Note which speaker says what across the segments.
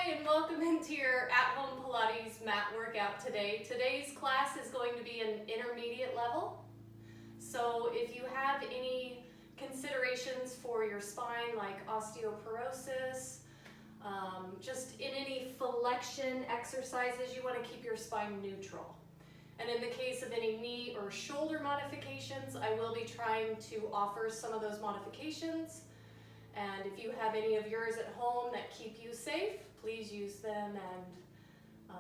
Speaker 1: Hi, and welcome into your at-home Pilates mat workout today. Today's class is going to be an intermediate level. So if you have any considerations for your spine, like osteoporosis, just in any flexion exercises, you want to keep your spine neutral. And in the case of any knee or shoulder modifications, I will be trying to offer some of those modifications. And if you have any of yours at home that keep you safe, please use them. And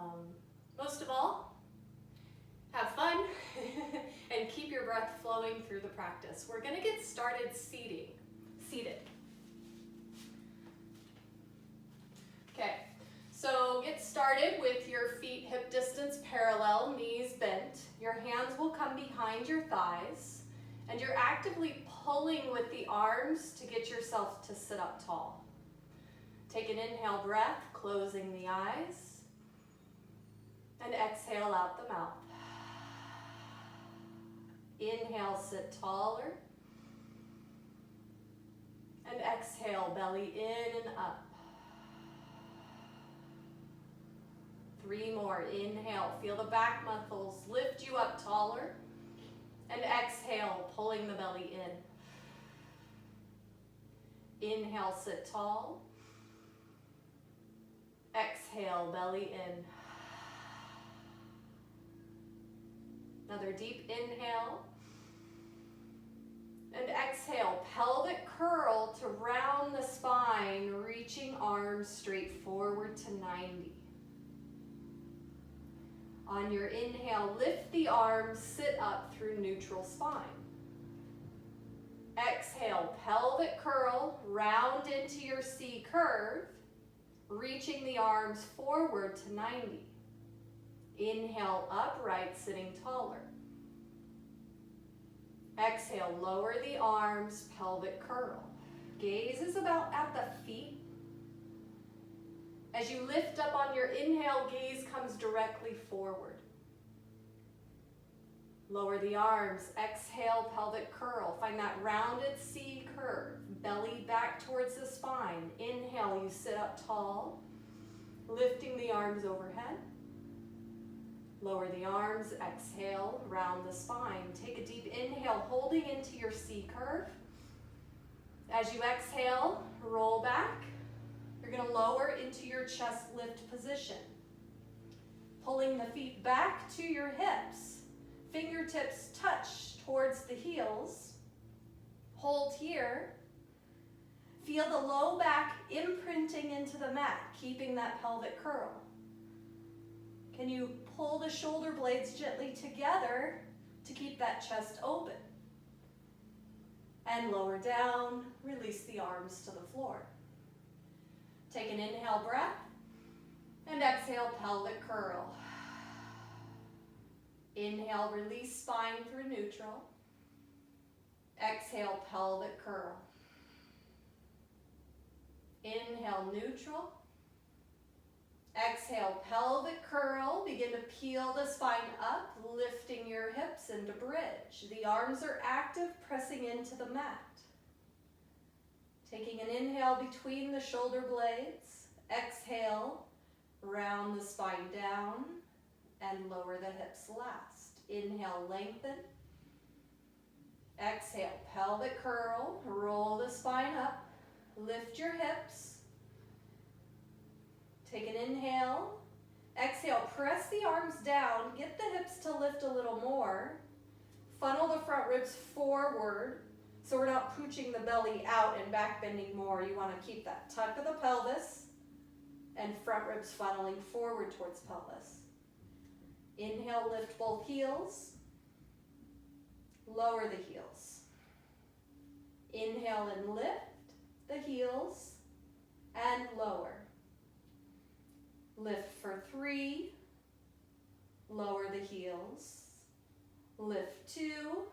Speaker 1: most of all, have fun and keep your breath flowing through the practice. We're going to get started seated. Okay, so get started with your feet hip distance parallel, knees bent. Your hands will come behind your thighs. And you're actively pulling with the arms to get yourself to sit up tall. Take an inhale breath, closing the eyes. And exhale out the mouth. Inhale, sit taller. And exhale, belly in and up. 3 more. Inhale, feel the back muscles lift you up taller. And exhale, pulling the belly in. Inhale, sit tall. Exhale, belly in. Another deep inhale. And exhale, pelvic curl to round the spine, reaching arms straight forward to 90. On your inhale, lift the arms, sit up through neutral spine. Exhale, pelvic curl, round into your C curve, reaching the arms forward to 90. Inhale, upright, sitting taller. Exhale, lower the arms, pelvic curl. Gaze is about at the feet. As you lift up on your inhale, gaze comes directly forward. Lower the arms, exhale, pelvic curl. Find that rounded C curve, belly back towards the spine. Inhale, you sit up tall, lifting the arms overhead. Lower the arms, exhale, round the spine. Take a deep inhale, holding into your C curve. As you exhale, roll back. You're going to lower into your chest lift position. Pulling the feet back to your hips. Fingertips touch towards the heels. Hold here. Feel the low back imprinting into the mat, keeping that pelvic curl. Can you pull the shoulder blades gently together to keep that chest open? And lower down, release the arms to the floor. Take an inhale breath, and exhale, pelvic curl. Inhale, release spine through neutral. Exhale, pelvic curl. Inhale, neutral. Exhale, pelvic curl. Begin to peel the spine up, lifting your hips into bridge. The arms are active, pressing into the mat. Taking an inhale between the shoulder blades. Exhale, round the spine down and lower the hips last. Inhale, lengthen. Exhale, pelvic curl. Roll the spine up. Lift your hips. Take an inhale. Exhale, press the arms down. Get the hips to lift a little more. Funnel the front ribs forward so we're not pooching the belly out and back bending more. You want to keep that tuck of the pelvis and front ribs funneling forward towards pelvis. Inhale, lift both heels. Lower the heels. Inhale and lift the heels and lower. Lift for 3. Lower the heels. Lift 2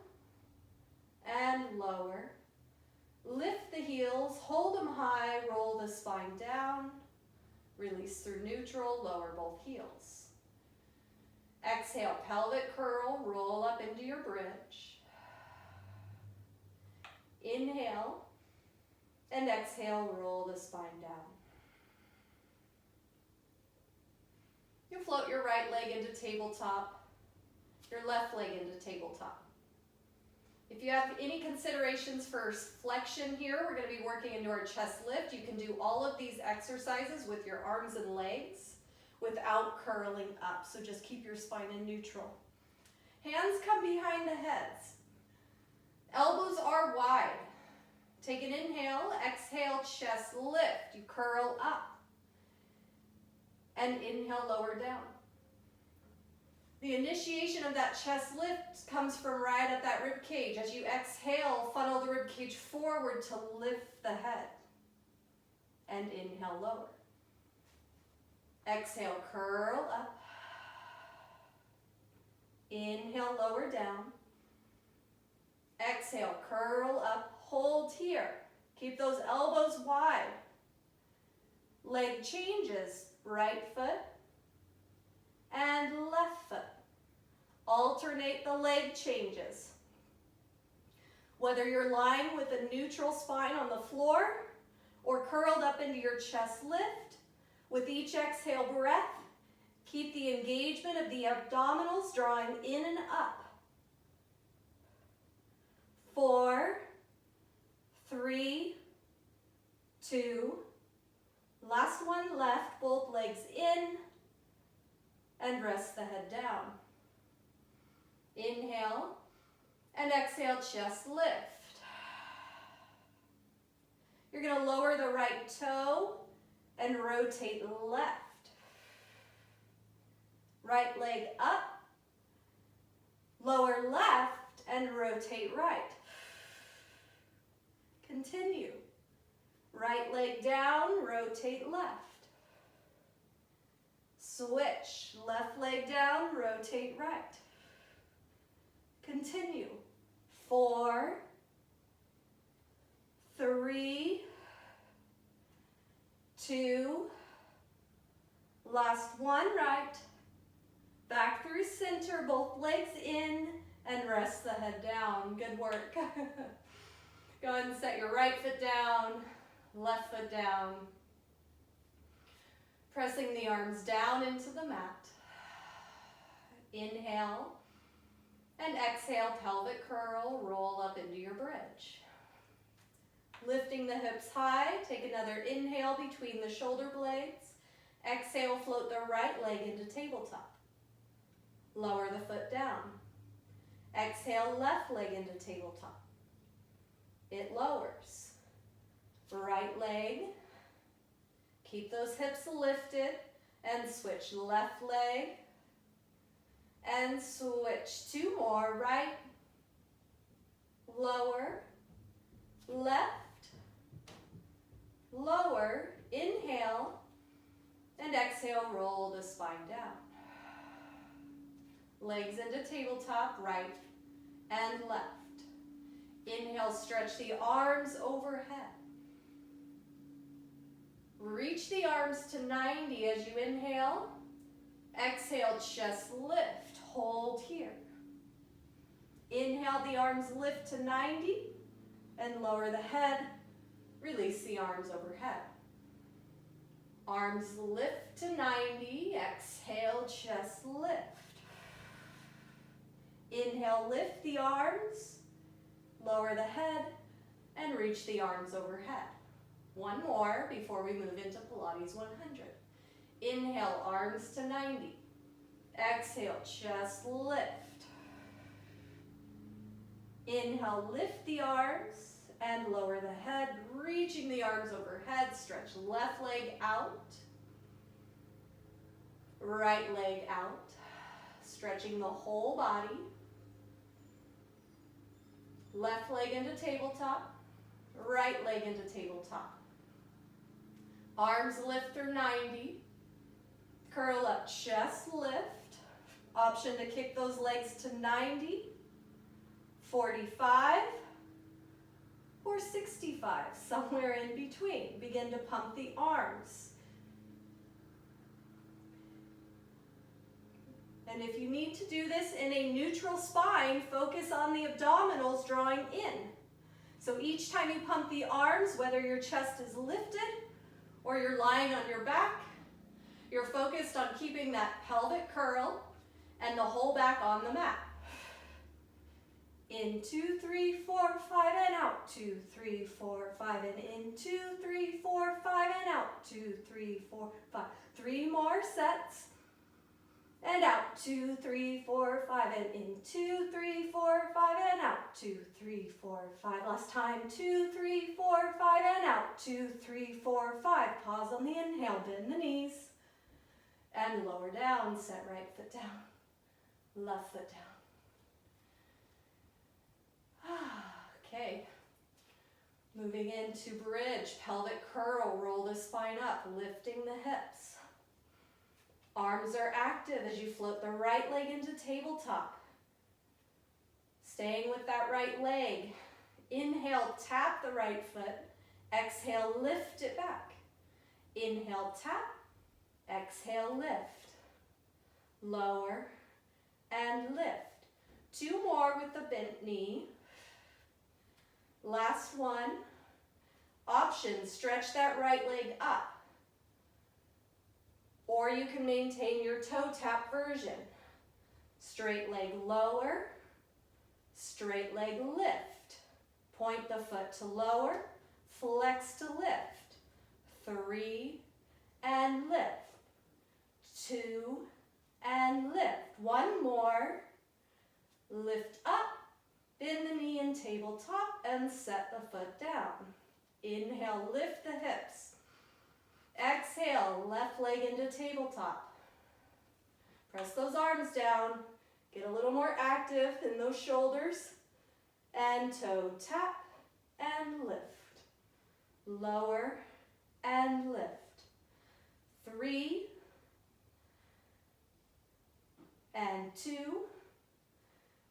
Speaker 1: and lower. Lift the heels, hold them high, roll the spine down. Release through neutral, lower both heels. Exhale, pelvic curl, roll up into your bridge. Inhale, and exhale, roll the spine down. right leg into tabletop, your left leg into tabletop. If you have any considerations for flexion here, we're going to be working into our chest lift. You can do all of these exercises with your arms and legs without curling up. So just keep your spine in neutral. Hands come behind the heads. Elbows are wide. Take an inhale, exhale, chest lift. You curl up. And inhale, lower down. The initiation of that chest lift comes from right at that rib cage. As you exhale, funnel the rib cage forward to lift the head. And inhale, lower. Exhale, curl up. Inhale, lower down. Exhale, curl up. Hold here. Keep those elbows wide. Leg changes. Right foot and left foot. Alternate the leg changes. Whether you're lying with a neutral spine on the floor or curled up into your chest lift, with each exhale breath, keep the engagement of the abdominals drawing in and up. 4, 3, 2, last one left, both legs in, and rest the head down. Inhale, and exhale, chest lift. You're going to lower the right toe and rotate left. Right leg up, lower left, and rotate right. Continue. Right leg down, rotate left. Switch, left leg down, rotate right. Continue. 4, 3, 2, last one right. Back through center, both legs in, and rest the head down. Good work. Go ahead and set your right foot down, left foot down. Pressing the arms down into the mat. Inhale and exhale, pelvic curl, roll up into your bridge. Lifting the hips high, take another inhale between the shoulder blades. Exhale, float the right leg into tabletop. Lower the foot down. Exhale, left leg into tabletop. It lowers. Right leg. Keep those hips lifted and switch left leg and switch. 2 more. Right, lower, left, lower. Inhale and exhale, roll the spine down. Legs into tabletop, right and left. Inhale, stretch the arms overhead. Reach the arms to 90 as you inhale. Exhale, chest lift. Hold here. Inhale, the arms lift to 90 and lower the head. Release the arms overhead. Arms lift to 90. Exhale, chest lift. Inhale, lift the arms. Lower the head and reach the arms overhead. 1 more before we move into Pilates 100. Inhale, arms to 90. Exhale, chest lift. Inhale, lift the arms and lower the head, reaching the arms overhead. Stretch left leg out, right leg out, stretching the whole body. Left leg into tabletop, right leg into tabletop. Arms lift through 90. Curl up, chest lift. Option to kick those legs to 90, 45, or 65, somewhere in between. Begin to pump the arms. And if you need to do this in a neutral spine, focus on the abdominals drawing in. So each time you pump the arms, whether your chest is lifted or you're lying on your back, You're focused on keeping that pelvic curl and the whole back on the mat. In 2, 3, 4, 5, and out. 2, 3, 4, 5, and in. 2, 3, 4, 5, and out. 2, 3, 4, 5. 3 more sets. And out. 2, 3, 4, 5, and in. 2, 3, 4, 5, and out. 2, 3, 4, 5. Last time. 2, 3, 4, 5, and out. 2, 3, 4, 5. Pause on the inhale. Bend the knees. And lower down. Set right foot down. Left foot down. Okay. Moving into bridge. Pelvic curl. Roll the spine up. Lifting the hips. Arms are active as you float the right leg into tabletop. Staying with that right leg. Inhale, tap the right foot. Exhale, lift it back. Inhale, tap. Exhale, lift. Lower and lift. 2 more with the bent knee. Last one. Option, stretch that right leg up. Or you can maintain your toe tap version. Straight leg lower, straight leg lift. Point the foot to lower, flex to lift. 3 and lift. 2 and lift. 1 more. Lift up, bend the knee in tabletop and set the foot down. Inhale, lift the hips. Exhale, left leg into tabletop. Press those arms down. Get a little more active in those shoulders. And toe tap and lift. Lower and lift. 3 and 2.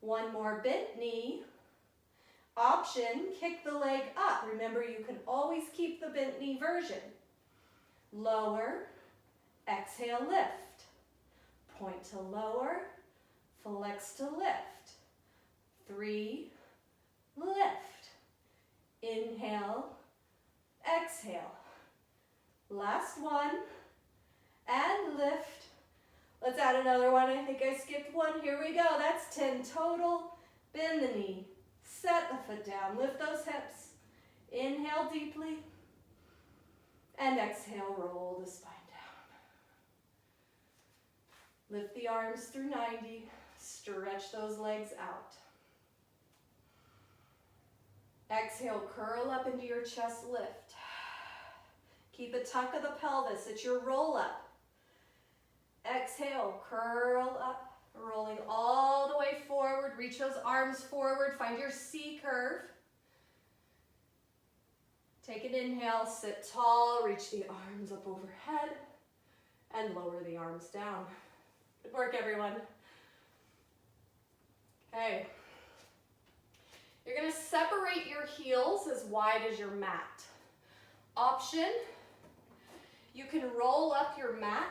Speaker 1: 1 more bent knee. Option, kick the leg up. Remember, you can always keep the bent knee version. Lower, exhale, lift. Point to lower, flex to lift. 3, lift. Inhale, exhale. Last one, and lift. Let's add another one. I think I skipped one. Here we go. That's 10 total. Bend the knee. Set the foot down. Lift those hips. Inhale deeply. And exhale, roll the spine down. Lift the arms through 90. Stretch those legs out. Exhale, curl up into your chest lift. Keep a tuck of the pelvis. It's your roll up. Exhale, curl up, rolling all the way forward. Reach those arms forward. Find your C curve. Take an inhale, sit tall, reach the arms up overhead, and lower the arms down. Good work, everyone. Okay. You're going to separate your heels as wide as your mat. Option, you can roll up your mat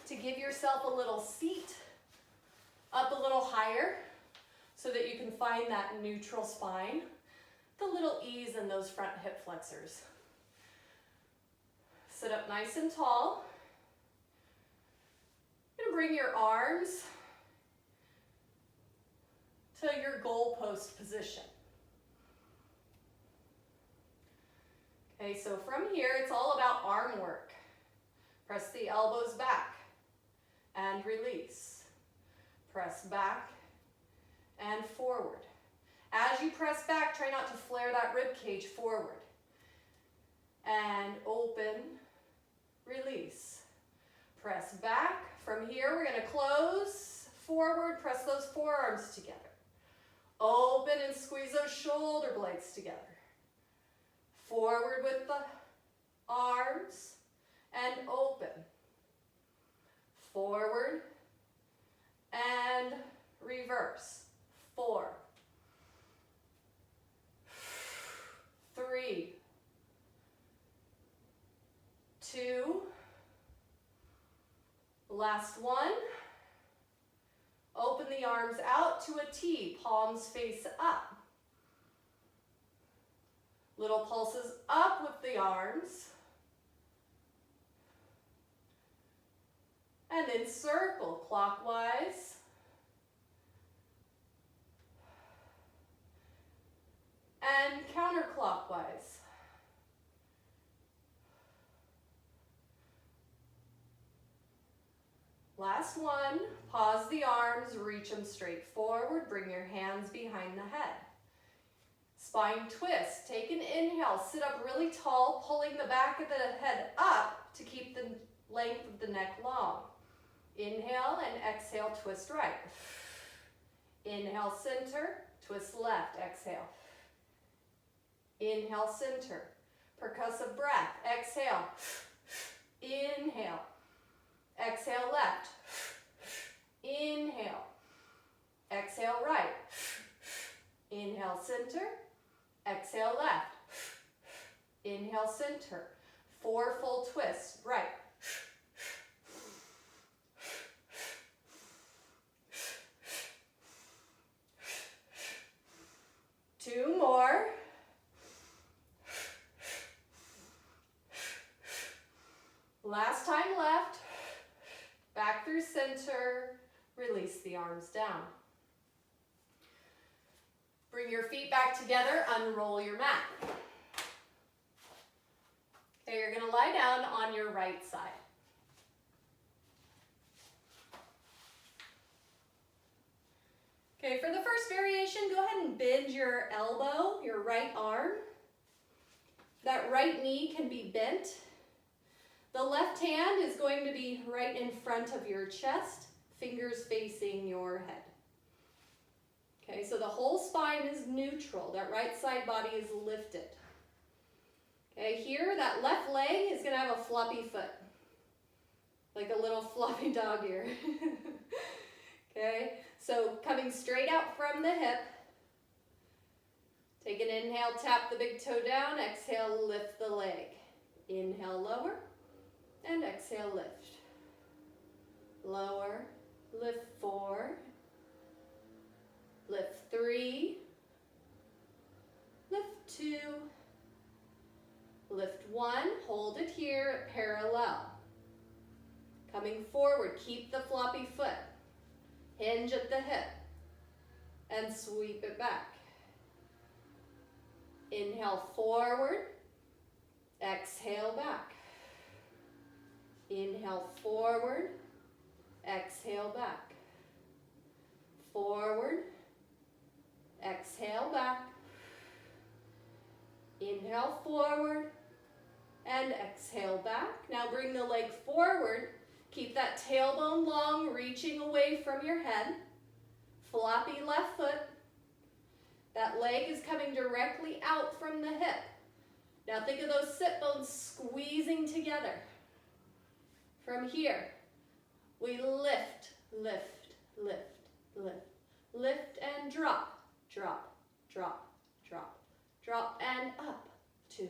Speaker 1: to give yourself a little seat up a little higher so that you can find that neutral spine. The little ease in those front hip flexors. Sit up nice and tall. You're going to bring your arms to your goalpost position. Okay, so from here, it's all about arm work. Press the elbows back and release. Press back and forward. As you press back, try not to flare that rib cage forward. And open, release. Press back. From here, we're going to close, forward, press those forearms together. Open and squeeze those shoulder blades together. Forward with the arms and open. Forward and reverse. 4, 3, 2, last one. Open the arms out to a T, palms face up. Little pulses up with the arms. And then circle clockwise. And counterclockwise. Last one, pause the arms, reach them straight forward, bring your hands behind the head. Spine twist, take an inhale, sit up really tall, pulling the back of the head up to keep the length of the neck long. Inhale and exhale, twist right. Inhale, center, twist left, exhale. Inhale, center, percussive breath, exhale. Inhale. Exhale left. Inhale. Exhale right. Inhale center. Exhale left. Inhale center. 4 full twists. Right. Two more. Last time left. Back through center, release the arms down. Bring your feet back together, unroll your mat. Okay, you're gonna lie down on your right side. Okay, for the first variation, go ahead and bend your elbow, your right arm. That right knee can be bent. The left hand is going to be right in front of your chest, fingers facing your head. Okay, so the whole spine is neutral. That right side body is lifted. Okay, here, that left leg is going to have a floppy foot, like a little floppy dog ear. Okay, so coming straight out from the hip. Take an inhale, tap the big toe down. Exhale, lift the leg. Inhale, lower. And exhale, lift. Lower, lift 4, lift 3, lift 2, lift 1, hold it here at parallel. Coming forward, keep the floppy foot, hinge at the hip, and sweep it back. Inhale forward, exhale back. Inhale forward, exhale back. Forward, exhale back. Inhale forward and exhale back. Now bring the leg forward. Keep that tailbone long, reaching away from your head. Floppy left foot. That leg is coming directly out from the hip. Now think of those sit bones squeezing together. From here, we lift, lift, lift, lift, lift and drop, drop, drop, drop, drop and up. 2,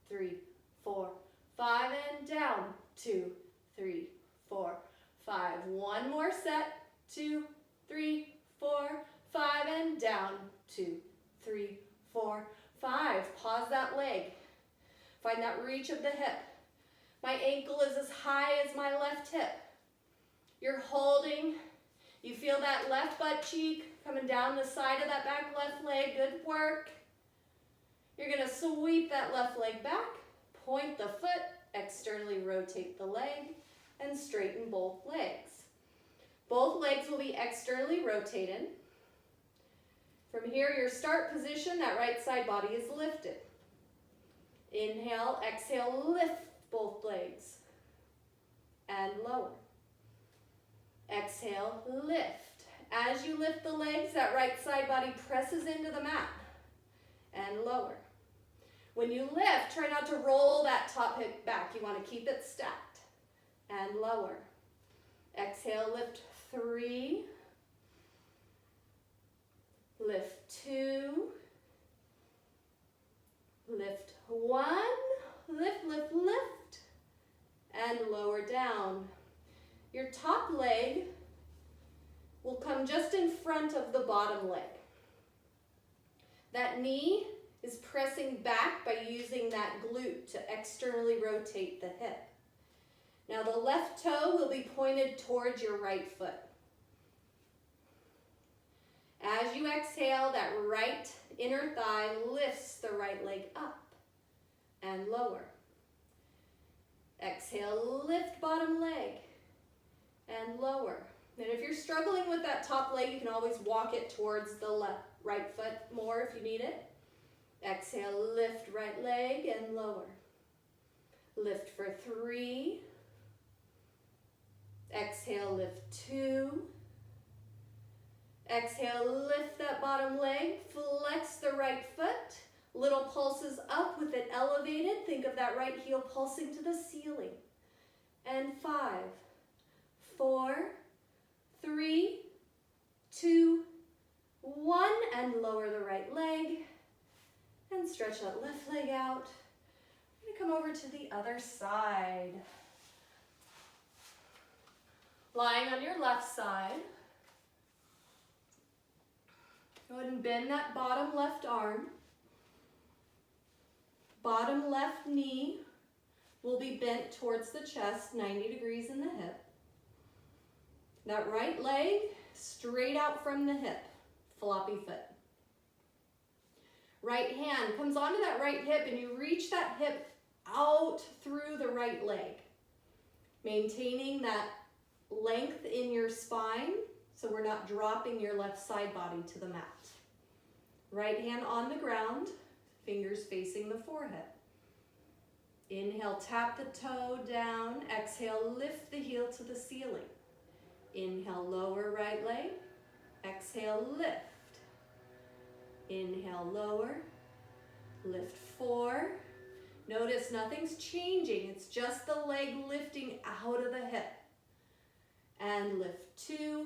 Speaker 1: 3, 4, 5 and down. 2, 3, 4, 5. One more set. 2, 3, 4, 5 and down. 2, 3, 4, 5. Pause that leg. Find that reach of the hip. My ankle is as high as my left hip. You're holding. You feel that left butt cheek coming down the side of that back left leg. Good work. You're going to sweep that left leg back, point the foot, externally rotate the leg, and straighten both legs. Both legs will be externally rotated. From here, your start position, that right side body is lifted. Inhale, exhale, lift both legs and lower. Exhale, lift. As you lift the legs, that right side body presses into the mat and lower. When you lift, try not to roll that top hip back. You want to keep it stacked and lower. Exhale, lift 3, lift 2, lift 1, lift, lift, lift, and lower down. Your top leg will come just in front of the bottom leg. That knee is pressing back by using that glute to externally rotate the hip. Now the left toe will be pointed towards your right foot. As you exhale, that right inner thigh lifts the right leg up and lower. Exhale, lift bottom leg and lower. And if you're struggling with that top leg, you can always walk it towards the right foot more if you need it. Exhale, lift right leg and lower. Lift for 3. Exhale, lift 2. Exhale, lift that bottom leg, flex the right foot. Little pulses up with it elevated. Think of that right heel pulsing to the ceiling. And 5, 4, 3, 2, 1, and lower the right leg. And stretch that left leg out. We're gonna come over to the other side. Lying on your left side. Go ahead and bend that bottom left arm. Bottom left knee will be bent towards the chest, 90 degrees in the hip. That right leg straight out from the hip, floppy foot. Right hand comes onto that right hip and you reach that hip out through the right leg. Maintaining that length in your spine so we're not dropping your left side body to the mat. Right hand on the ground, fingers facing the forehead. Inhale, tap the toe down. Exhale, lift the heel to the ceiling. Inhale, lower right leg. Exhale, lift. Inhale, lower. Lift 4. Notice nothing's changing. It's just the leg lifting out of the hip. And lift 2.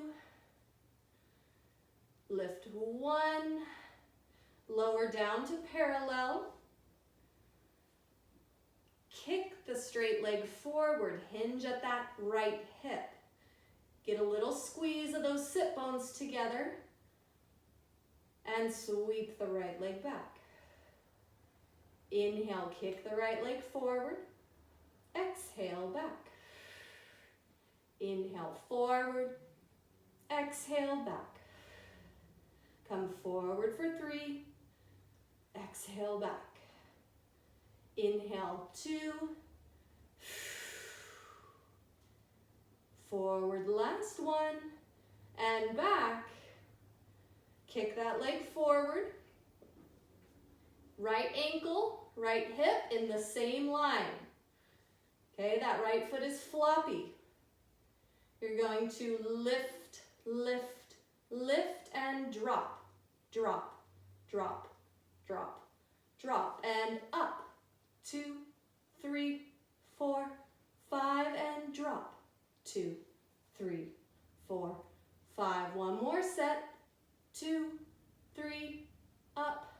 Speaker 1: Lift 1. Lower down to parallel. Kick the straight leg forward. Hinge at that right hip. Get a little squeeze of those sit bones together. And sweep the right leg back. Inhale, kick the right leg forward. Exhale, back. Inhale, forward. Exhale, back. Come forward for 3. Exhale, back. Inhale, 2. Forward, last 1. And back. Kick that leg forward. Right ankle, right hip in the same line. Okay, that right foot is floppy. You're going to lift, lift, lift, and drop, drop, drop, drop, drop, and up. 2, 3, 4, 5, and drop. 2, 3, 4, 5. One more set. 2, 3, up,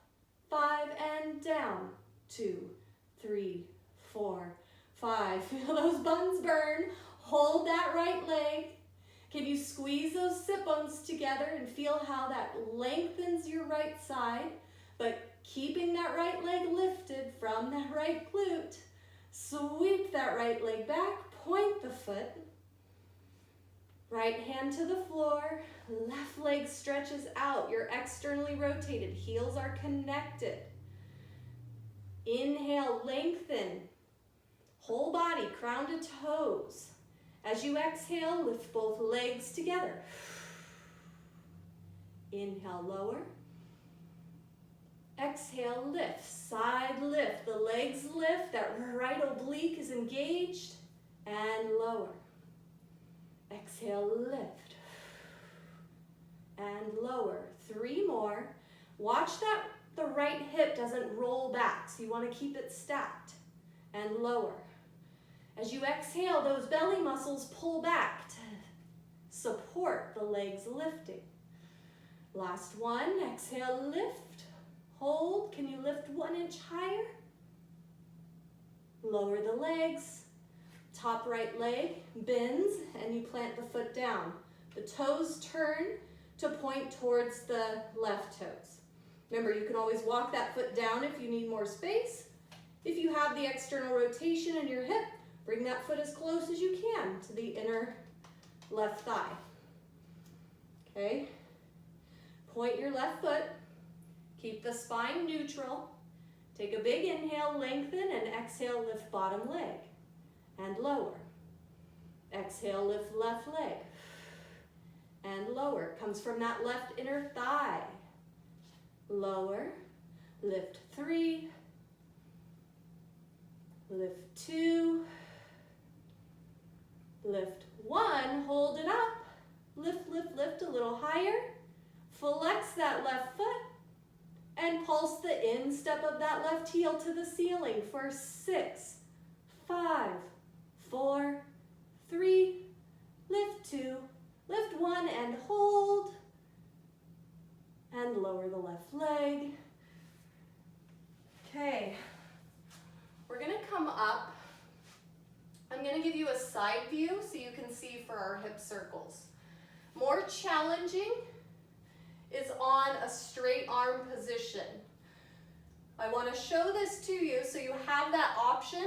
Speaker 1: 5, and down. 2, 3, 4, 5. Feel those buns burn. Hold that right leg. Can you squeeze those sit bones together and feel how that lengthens your right side, but keeping that right leg lifted from that right glute. Sweep that right leg back, point the foot. Right hand to the floor, left leg stretches out. You're externally rotated, heels are connected. Inhale, lengthen. Whole body, crown to toes. As you exhale, lift both legs together. Inhale, lower. Exhale, lift, side lift. The legs lift, that right oblique is engaged, and lower. Exhale, lift, and lower. 3 more. Watch that the right hip doesn't roll back, so you want to keep it stacked, and lower. As you exhale, those belly muscles pull back to support the legs lifting. Last one, exhale, lift, hold. Can you lift 1 inch higher? Lower the legs. Top right leg bends and you plant the foot down. The toes turn to point towards the left toes. Remember, you can always walk that foot down if you need more space. If you have the external rotation in your hip, Bring that foot as close as you can to the inner left thigh. Okay? Point your left foot. Keep the spine neutral. Take a big inhale, lengthen, and exhale, lift bottom leg. And lower. Exhale, lift left leg. And lower. Comes from that left inner thigh. Lower. Lift 3. Lift 2. Lift 1. Hold it up. Lift, lift, lift a little higher. Flex that left foot. And pulse the instep of that left heel to the ceiling for 6, 5, 4, 3, lift 2, lift 1 and hold. And lower the left leg. Okay, we're gonna come up. I'm gonna give you a side view so you can see for our hip circles. More challenging is on a straight arm position. I want to show this to you so you have that option,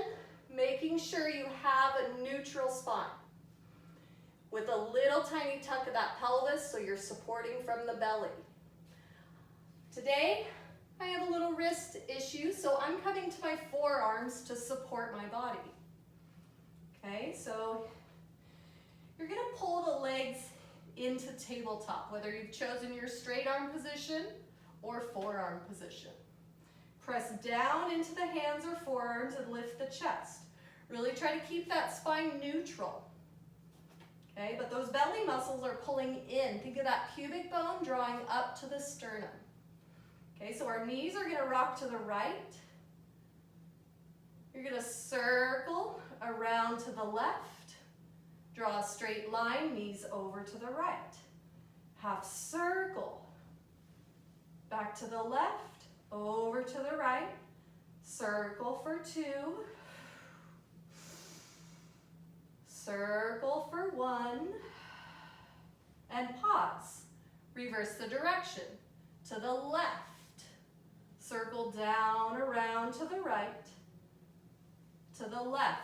Speaker 1: making sure you have a neutral spine with a little tiny tuck of that pelvis so you're supporting from the belly. Today, I have a little wrist issue, so I'm coming to my forearms to support my body. Okay, so you're gonna pull the legs into tabletop, whether you've chosen your straight arm position or forearm position. Press down into the hands or forearms and lift the chest. Really try to keep that spine neutral. Okay, but those belly muscles are pulling in. Think of that pubic bone drawing up to the sternum. Okay, so our knees are gonna rock to the right. You're gonna circle around to the left. Draw a straight line, knees over to the right. Half circle. Back to the left, over to the right. Circle for 2. Circle for 1. And pause. Reverse the direction. To the left. Circle down, around to the right. To the left.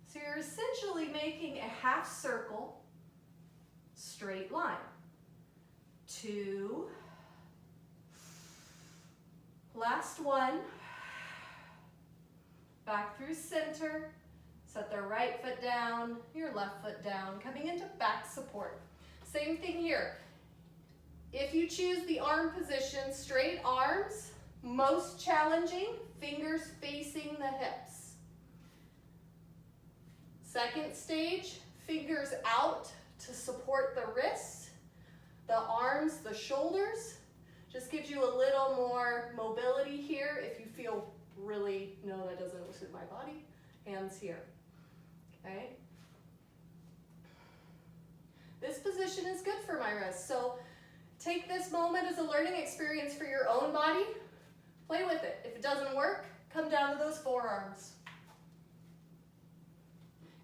Speaker 1: So you're essentially making a half circle, straight line. 2. Last one. Back through center. Set the right foot down, your left foot down, coming into back support. Same thing here. If you choose the arm position, straight arms, most challenging, fingers facing the hips. Second stage, fingers out to support the wrists, the arms, the shoulders. Just gives you a little more mobility here if you feel really, no, that doesn't suit my body. Hands here, okay? This position is good for my wrists, so take this moment as a learning experience for your own body. Play with it. If it doesn't work, come down to those forearms.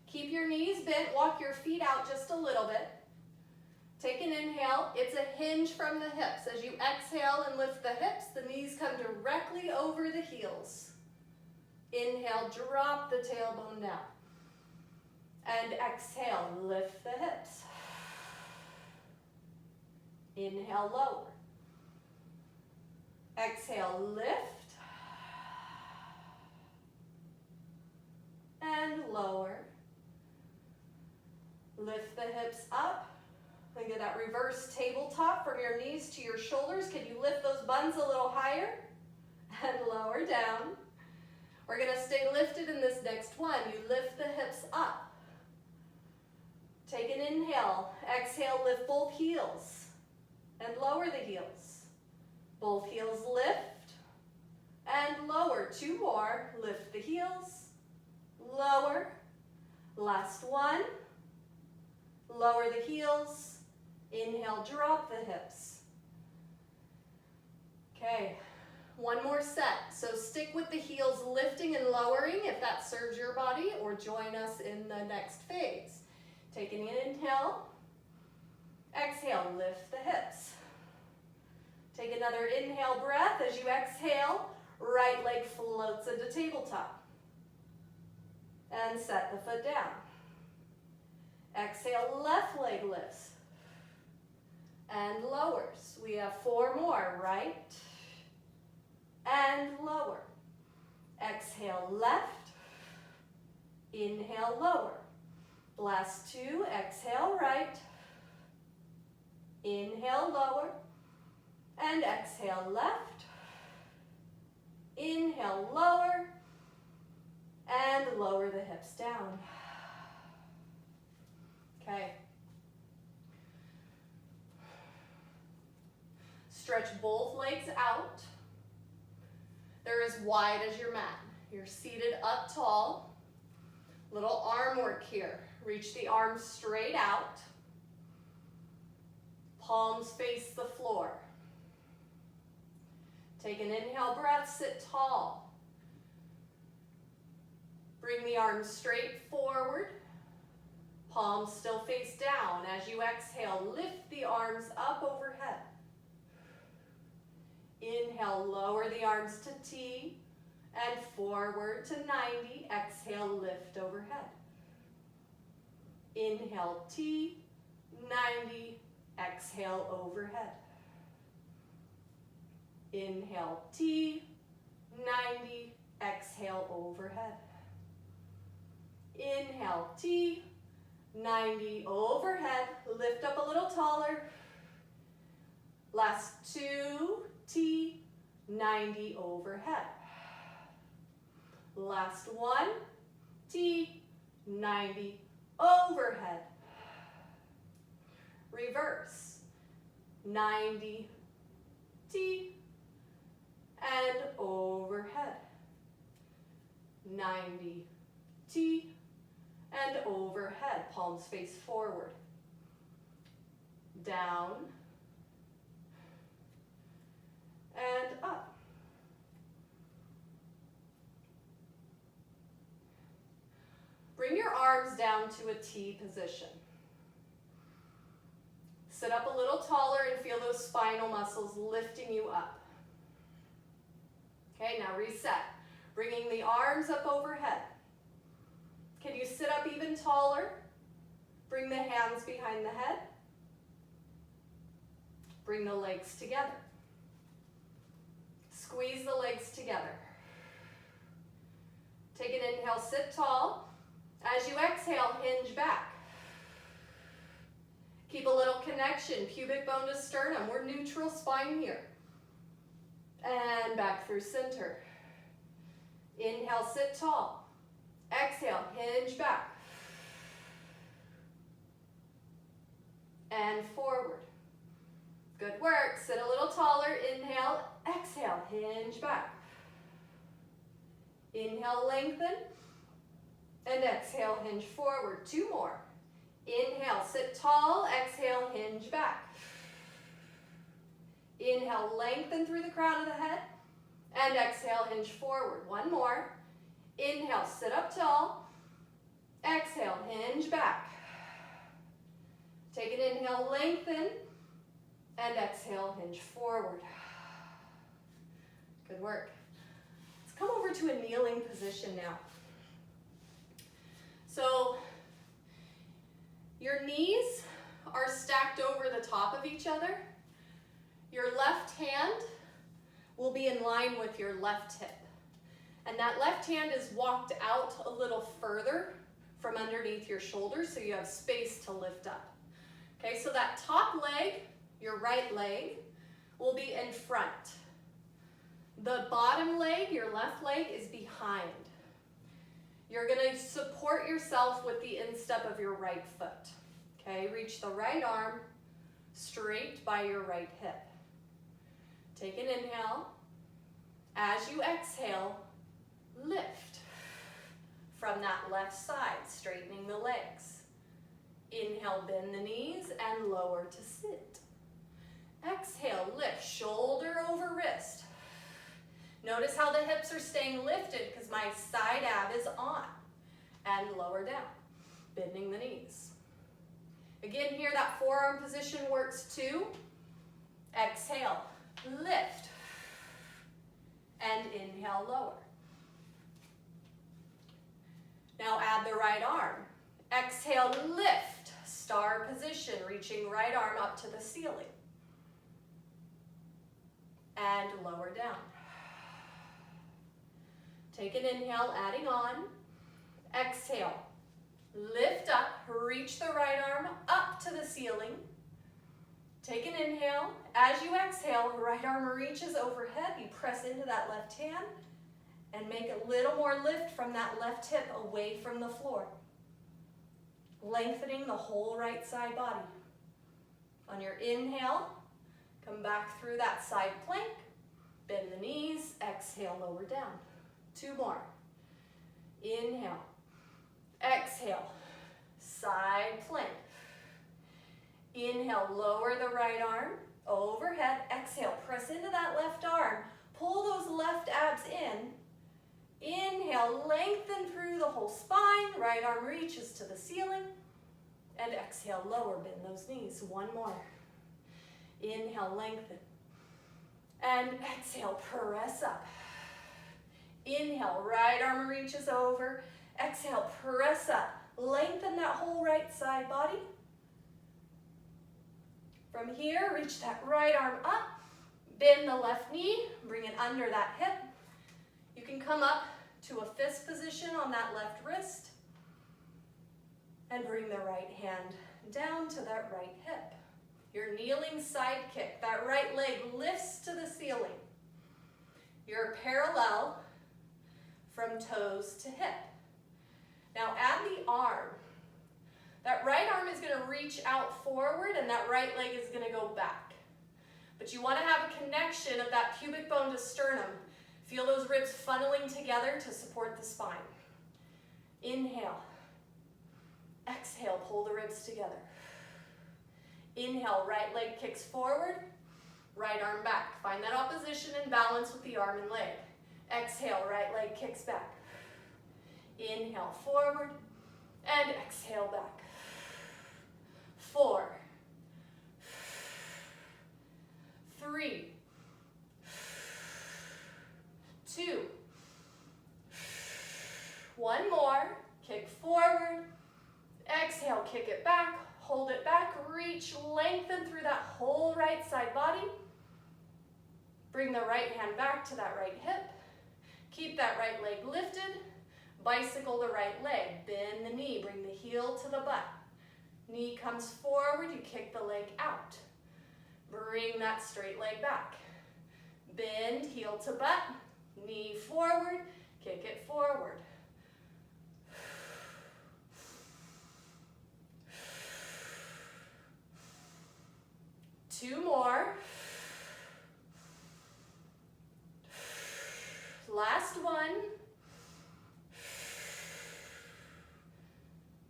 Speaker 1: Keep your knees bent, walk your feet out just a little bit. Take an inhale, it's a hinge from the hips. As you exhale and lift the hips, the knees come directly over the heels. Inhale, drop the tailbone down. And exhale, lift the hips. Inhale, lower. Exhale, lift. And lower. Lift the hips up. Think of that reverse tabletop from your knees to your shoulders. Can you lift those buns a little higher? And lower down. We're going to stay lifted in this next one. You lift the hips up. Take an inhale. Exhale, lift both heels. And lower the heels. Both heels lift. And lower. 2 more. Lift the heels. Lower. Last one. Lower the heels. Inhale, drop the hips. Okay, one more set. So stick with the heels lifting and lowering if that serves your body, or join us in the next phase. Take an inhale. Exhale, lift the hips. Take another inhale breath. As you exhale, right leg floats into tabletop. And set the foot down. Exhale, left leg lifts and lowers. We have 4 more, right and lower. Exhale, left, inhale, lower. Last 2, exhale, right, inhale, lower, and exhale, left, inhale, lower, and lower the hips down. Okay. Stretch both legs out. They're as wide as your mat. You're seated up tall. Little arm work here. Reach the arms straight out. Palms face the floor. Take an inhale breath, sit tall. Bring the arms straight forward. Palms still face down. As you exhale, lift the arms up overhead. Inhale, lower the arms to T and forward to 90. Exhale, lift overhead. Inhale, T, 90. Exhale, overhead. Inhale, T, 90. Exhale, overhead. Inhale, T, 90, overhead. Lift up a little taller. Last 2, T, 90, overhead. Last 1, T, 90, overhead. Reverse. 90, T, and overhead. 90, T, and overhead. Palms face forward. Down. And up. Bring your arms down to a T position. Sit up a little taller and feel those spinal muscles lifting you up. Okay, now reset. Bringing the arms up overhead. Can you sit up even taller? Bring the hands behind the head. Bring the legs together. Squeeze the legs together. Take an inhale, sit tall. As you exhale, hinge back. Keep a little connection, pubic bone to sternum. We're neutral spine here. And back through center. Inhale, sit tall. Exhale, hinge back. And forward. Good work. Sit a little taller. Inhale, exhale, hinge back. Inhale, lengthen. And exhale, hinge forward. 2 more. Inhale, sit tall. Exhale, hinge back. Inhale, lengthen through the crown of the head. And exhale, hinge forward. 1 more. Inhale, sit up tall. Exhale, hinge back. Take an inhale, lengthen. And exhale, hinge forward. Good work. Let's come over to a kneeling position now. So, your knees are stacked over the top of each other. Your left hand will be in line with your left hip. And that left hand is walked out a little further from underneath your shoulders so you have space to lift up. Okay, so that top leg, your right leg, will be in front. The bottom leg, your left leg, is behind. You're going to support yourself with the instep of your right foot. Okay, reach the right arm straight by your right hip. Take an inhale. As you exhale, lift from that left side, straightening the legs. Inhale, bend the knees and lower to sit. Exhale, lift, shoulder over wrist. Notice how the hips are staying lifted because my side ab is on. And lower down, bending the knees. Again, here that forearm position works too. Exhale, lift. And inhale, lower. Now add the right arm. Exhale, lift, star position, reaching right arm up to the ceiling. And lower down. Take an inhale, adding on. Exhale, lift up, reach the right arm up to the ceiling. Take an inhale. As you exhale, right arm reaches overhead. You press into that left hand and make a little more lift from that left hip away from the floor. Lengthening the whole right side body. On your inhale, come back through that side plank. Bend the knees. Exhale, lower down. 2 more. Inhale. Exhale. Side plank. Inhale, lower the right arm overhead. Exhale, press into that left arm. Pull those left abs in. Inhale, lengthen through the whole spine. Right arm reaches to the ceiling. And exhale, lower, bend those knees. 1 more. Inhale, lengthen. And exhale, press up. Inhale, right arm reaches over. Exhale, press up. Lengthen that whole right side body. From here, reach that right arm up. Bend the left knee. Bring it under that hip. You can come up to a fist position on that left wrist. And bring the right hand down to that right hip. Your kneeling side kick. That right leg lifts to the ceiling. You're parallel from toes to hip. Now add the arm. That right arm is going to reach out forward and that right leg is going to go back. But you want to have a connection of that pubic bone to sternum. Feel those ribs funneling together to support the spine. Inhale. Exhale, pull the ribs together. Inhale, right leg kicks forward, right arm back. Find that opposition and balance with the arm and leg. Exhale, right leg kicks back. Inhale, forward, and exhale back. 4, 3, 2, 1 more. Kick forward. Exhale, kick it back. Hold it back. Reach, lengthen through that whole right side body. Bring the right hand back to that right hip. Keep that right leg lifted. Bicycle the right leg. Bend the knee. Bring the heel to the butt. Knee comes forward. You kick the leg out. Bring that straight leg back. Bend, heel to butt. Knee forward. Kick it forward. 2 more. Last one.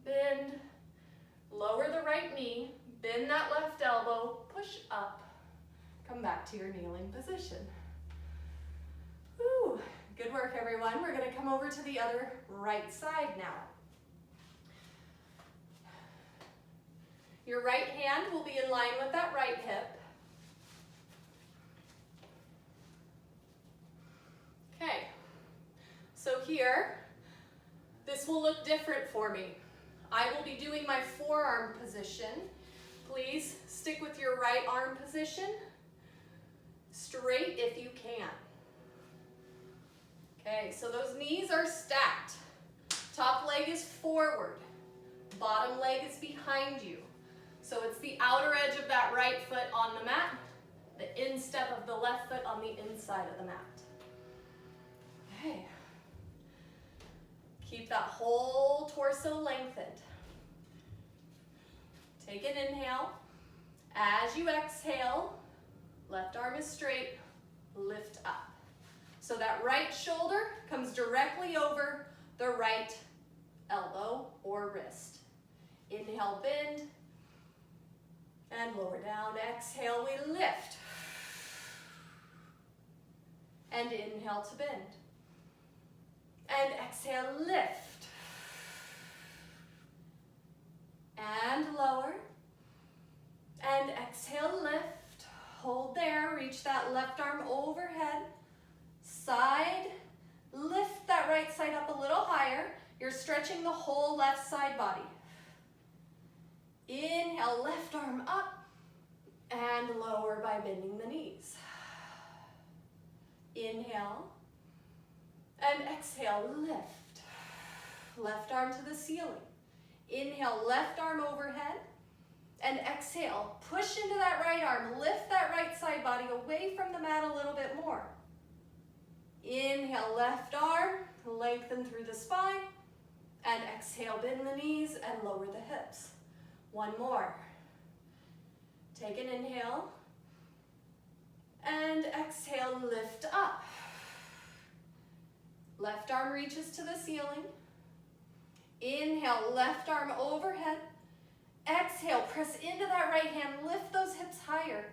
Speaker 1: Bend. Lower the right knee. Bend that left elbow. Push up. Come back to your kneeling position. Woo. Good work, everyone. We're going to come over to the other right side now. Your right hand will be in line with that right hip. Okay, so here, this will look different for me. I will be doing my forearm position. Please stick with your right arm position, straight if you can. Okay, so those knees are stacked. Top leg is forward, bottom leg is behind you. So it's the outer edge of that right foot on the mat, the instep of the left foot on the inside of the mat. Okay. Keep that whole torso lengthened. Take an inhale. As you exhale, left arm is straight, lift up. So that right shoulder comes directly over the right elbow or wrist. Inhale, bend. And lower down. Exhale, we lift. And inhale to bend. And exhale, lift. And lower. And exhale, lift. Hold there. Reach that left arm overhead. Side. Lift that right side up a little higher. You're stretching the Inhale, left arm up and lower by bending the knees. Inhale and exhale, lift. Left arm to the ceiling. Inhale, left arm overhead. And exhale, push into that right arm. Lift that right side body away from the mat a little bit more. Inhale, left arm, lengthen through the spine. And exhale, bend the knees and lower the hips. One more. Take an inhale. And exhale, lift up. Left arm reaches to the ceiling. Inhale, left arm overhead. Exhale, press into that right hand, lift those hips higher.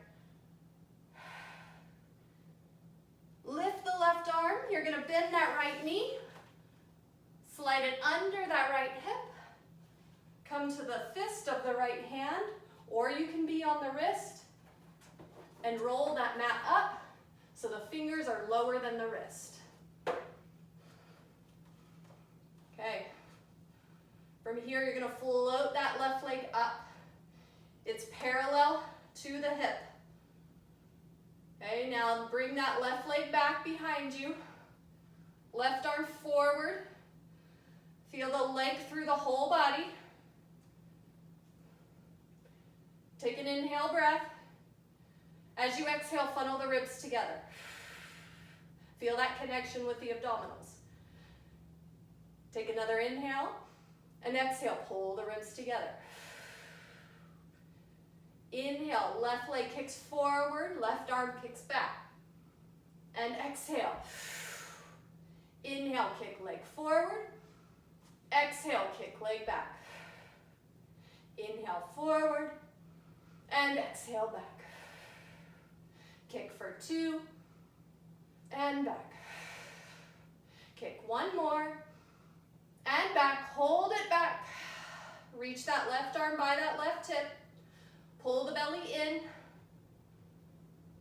Speaker 1: Lift the left arm, you're gonna bend that right knee. Slide it under that right hip. Come to the fist of the right hand, or you can be on the wrist. And roll that mat up so the fingers are lower than the wrist. Okay. From here, you're gonna float that left leg up. It's parallel to the hip. Okay, now bring that left leg back behind you. Left arm forward. Feel the leg through the whole body. Take an inhale breath. As you exhale, funnel the ribs together. Feel that connection with the abdominals. Take another inhale. And exhale, pull the ribs together. Inhale, left leg kicks forward, left arm kicks back. And exhale. Inhale, kick leg forward. Exhale, kick leg back. Inhale, forward. And exhale, back. Kick for 2. And back. Kick one more. And back, hold it back. Reach that left arm by that left hip. Pull the belly in.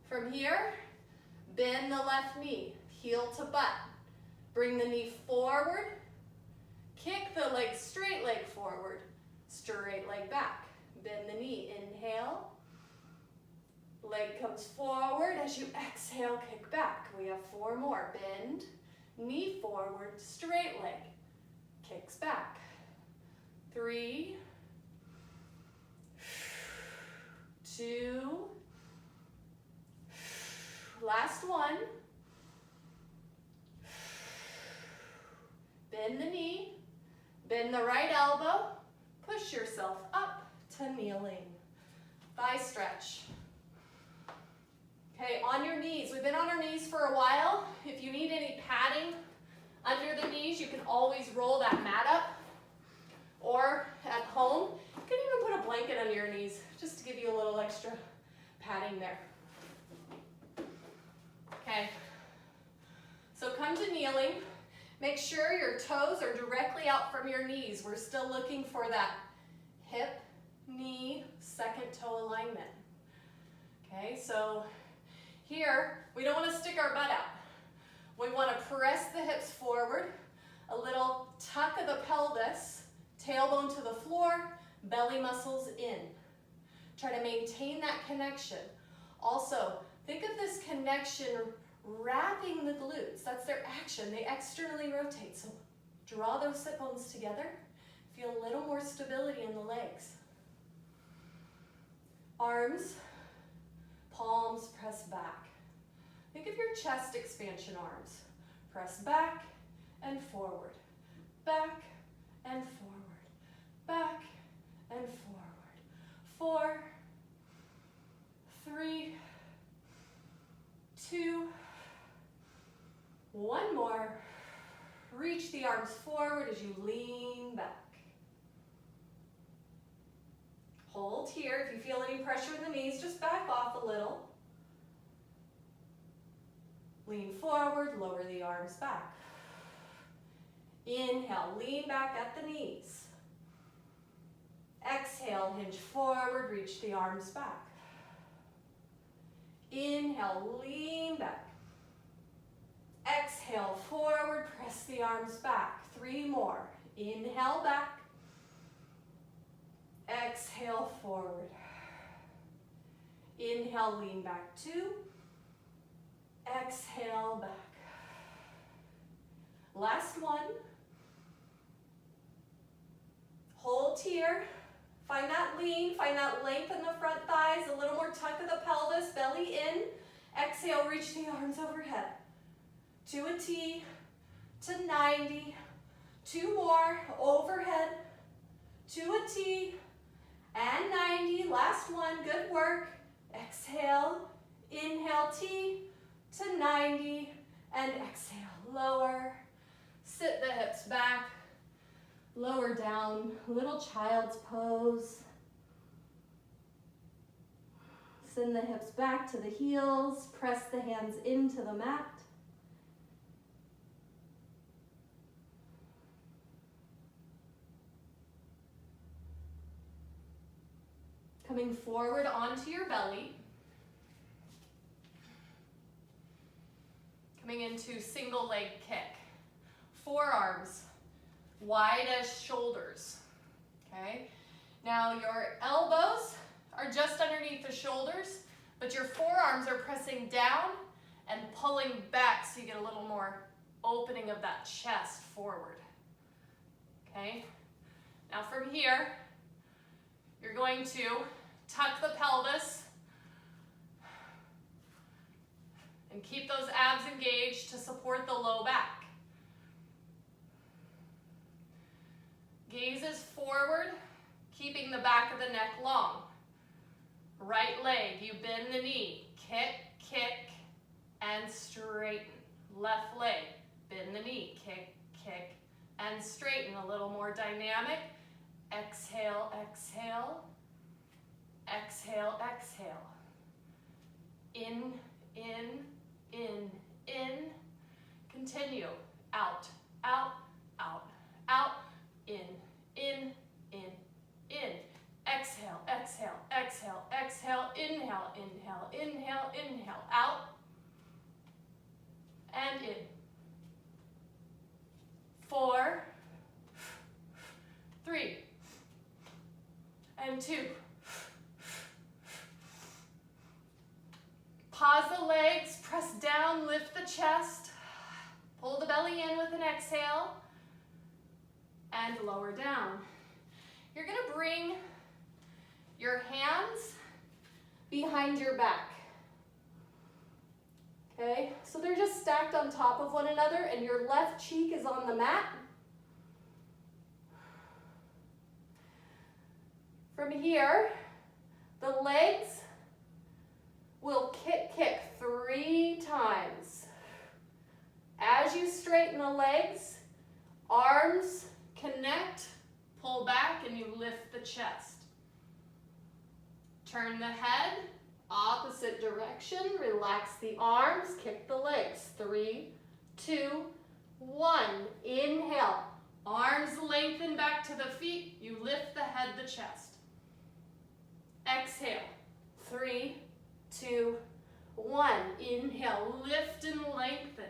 Speaker 1: From here, bend the left knee, heel to butt. Bring the knee forward. Kick the leg, straight leg forward. Straight leg back. Bend the knee, inhale. Leg comes forward. As you exhale, kick back. We have 4 more. Bend, knee forward, straight leg. Kicks back. 3, 2, last one. Bend the knee, bend the right elbow, push yourself up to kneeling. Thigh stretch. Okay, on your knees. We've been on our knees for a while. If you need any padding under the knees, you can always roll that mat up. Or at home, you can even put a blanket under your knees just to give you a little extra padding there. Okay, so come to kneeling. Make sure your toes are directly out from your knees. We're still looking for that hip, knee, second toe alignment. Okay, so here, we don't want to stick our butt out. We want to press the hips forward, a little tuck of the pelvis, tailbone to the floor, belly muscles in. Try to maintain that connection. Also, think of this connection wrapping the glutes. That's their action. They externally rotate. So draw those sit bones together. Feel a little more stability in the legs. Arms, palms press back. Think of your chest expansion arms. Press back and forward. Back and forward. Back and forward. 4, 3, 2, 1 more. Reach the arms forward as you lean back. Hold here. If you feel any pressure in the knees, just back off a little. Lean forward, lower the arms back. Inhale, lean back at the knees. Exhale, hinge forward, reach the arms back. Inhale, lean back. Exhale, forward, press the arms back. 3 more. Inhale, back. Exhale. exhale, forward. Inhale, lean back 2. Exhale, back. Last one. Hold here. Find that lean, find that length in the front thighs, a little more tuck of the pelvis, belly in. Exhale, reach the arms overhead. To a T, to 90. 2 more, overhead, to a T, and 90. Last one, good work. Exhale, inhale T, to 90, and exhale, lower. Sit the hips back, lower down, little child's pose. Send the hips back to the heels, press the hands into the mat. Coming forward onto your belly. Coming into single leg kick. Forearms wide as shoulders, okay? Now your elbows are just underneath the shoulders, but your forearms are pressing down and pulling back so you get a little more opening of that chest forward, okay? Now from here, you're going to tuck the pelvis and keep those abs engaged to support the low back. Gazes forward, keeping the back of the neck long. Right leg, you bend the knee, kick, kick, and straighten. Left leg, bend the knee, kick, kick, and straighten. A little more dynamic. Exhale, exhale. Exhale, exhale. In, in, in, in. Continue. Out, out, out, out. In, in, in, in. Exhale, exhale, exhale, exhale. Inhale, inhale, inhale, inhale. Out. And in. 4, 3, and 2. Pause the legs, press down, lift the chest. Pull the belly in with an exhale. And lower down. You're going to bring your hands behind your back. Okay, so they're just stacked on top of one another and your left cheek is on the mat. From here, the legs will kick, kick 3 times. As you straighten the legs, arms connect, pull back, and you lift the chest. Turn the head, opposite direction, relax the arms, kick the legs. 3, 2, 1. Inhale, arms lengthen back to the feet, you lift the head, the chest. Exhale, 3, 2, 1. Inhale, lift and lengthen.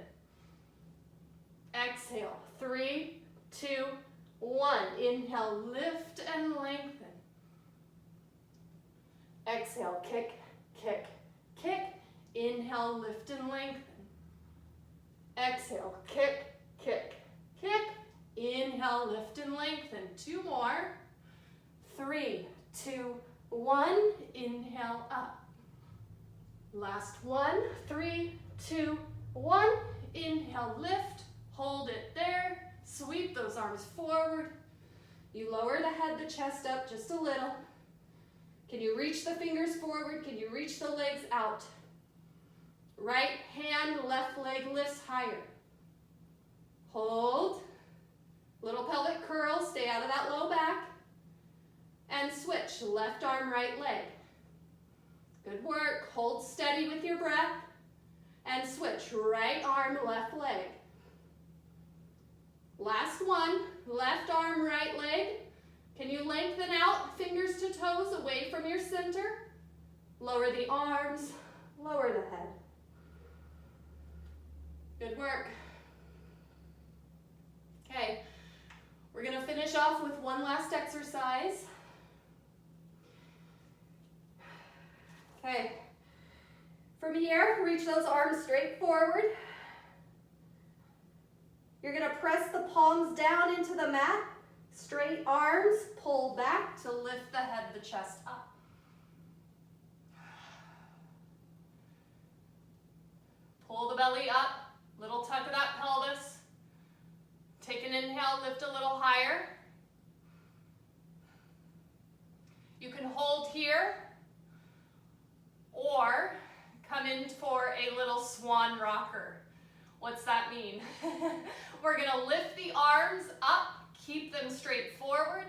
Speaker 1: Exhale, 3, 2, 1. Inhale, lift and lengthen. Exhale, kick, kick, kick. Inhale, lift and lengthen. Exhale, kick, kick, kick. Inhale, lift and lengthen. 2 more. 3, 2, 1. Inhale, up. Last one. 3, 2, 1. Inhale, lift. Hold it there. Sweep those arms forward. You lower the head, the chest up just a little. Can you reach the fingers forward? Can you reach the legs out? Right hand, left leg lifts higher. Hold. Little pelvic curl, stay out of that low back. And switch, left arm, right leg. Good work. Hold steady with your breath. And switch, right arm, left leg. Last one, left arm, right leg. Can you lengthen out, fingers to toes, away from your center? Lower the arms, lower the head. Good work. Okay, we're gonna finish off with one last exercise. here, reach those arms straight forward. You're gonna press the palms down into the mat. Straight arms, pull back to lift the head, the chest up. Pull the belly up, little tuck of that pelvis. Take an inhale, lift a little higher. You can hold here or come in for a little swan rocker. What's that mean? We're gonna lift the arms up, keep them straight forward,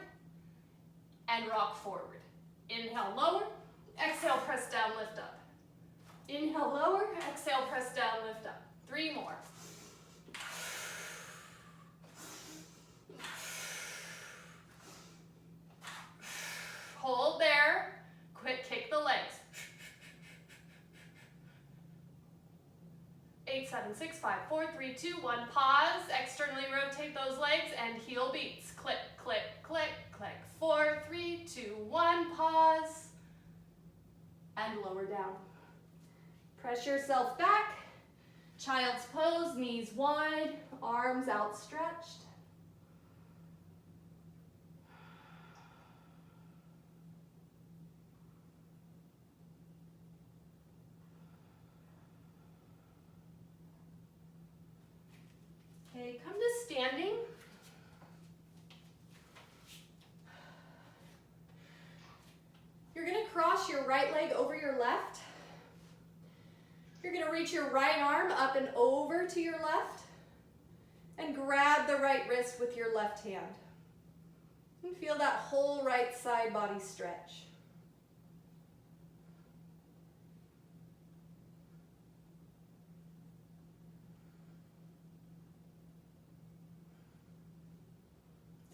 Speaker 1: and rock forward. Inhale, lower. Exhale, press down, lift up. Inhale, lower. Exhale, press down, lift up. 3 more. Hold there. Quick kick the legs. 8, 7, 6, 5, 4, 3, 2, 1. Pause. Externally rotate those legs and heel beats. Click, click, click, click. 4, 3, 2, 1. Pause. And lower down. Press yourself back. Child's pose, knees wide, arms outstretched. Okay, come to standing. You're going to cross your right leg over your left. You're going to reach your right arm up and over to your left and grab the right wrist with your left hand. And feel that whole right side body stretch.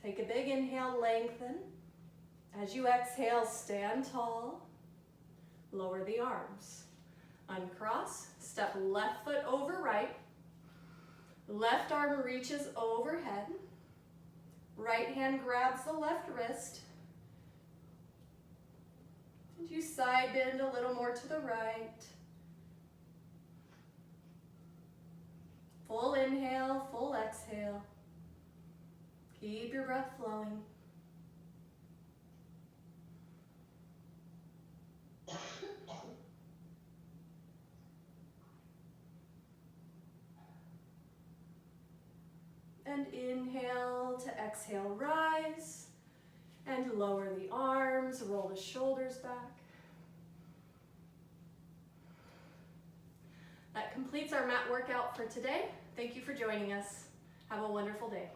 Speaker 1: Take a big inhale, lengthen. As you exhale, stand tall. Lower the arms. Uncross, step left foot over right. Left arm reaches overhead. Right hand grabs the left wrist. And you side bend a little more to the right. Full inhale, full exhale. Keep your breath flowing. And inhale to exhale, rise. And lower the arms, roll the shoulders back. That completes our mat workout for today. Thank you for joining us. Have a wonderful day.